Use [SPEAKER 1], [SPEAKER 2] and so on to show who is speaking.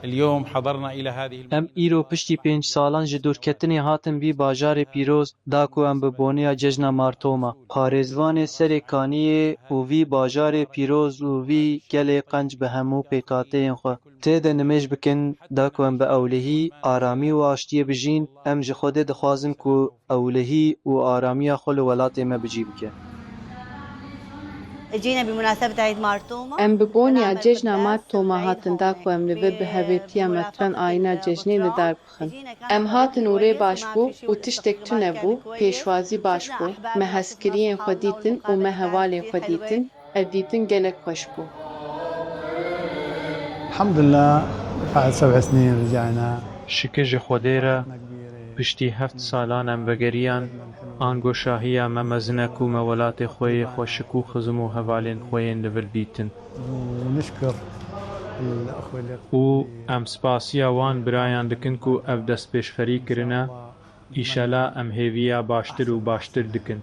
[SPEAKER 1] اليوم حضرنا إلى هذه
[SPEAKER 2] ام ایرو پشتی 5 سالان ji dûrketinê hatin vî bajarê pîroz da ku em bi boniya cejna martoma. Parêzvanê Serê Kanîyê û vî bajarê pîroz û vî gelê qenc bi hemû pêkhateyên xwe tê de nimêj bikin da ku em bi ewlehî, aramî û aştiyê bijîn. Em ji Xwedê dixwazin ku ewlehî û aramiya xwe li welatê me bicî bike.
[SPEAKER 3] Em bi boniya cejna martoma hatin da ku em li vê bihevêtiya metran ayîna cejnê li dar bixin. Em hatin û rê baş bû û tiştek tune bû, pêşwazî baş bû, me hezkiriyên xwe dîtin û me hevalên xwe dîtin, ev dîtin gelek xweş bû.
[SPEAKER 4] Elhamdülillah بعد 7 سنين رجعنا.
[SPEAKER 2] Şike ji Xwedê re piştî 7 salan em vegeriyan angoşahiya me mezine ku me welatê xwe yê xweşik û xizm û hevalên xwe yên li vir dîtin.
[SPEAKER 4] ونشكر الأخوة اللي
[SPEAKER 2] û em spasiya wan birayan dikin ku ev destpêşxerî kirine, îşela em hêviya baştir û baştir dikin.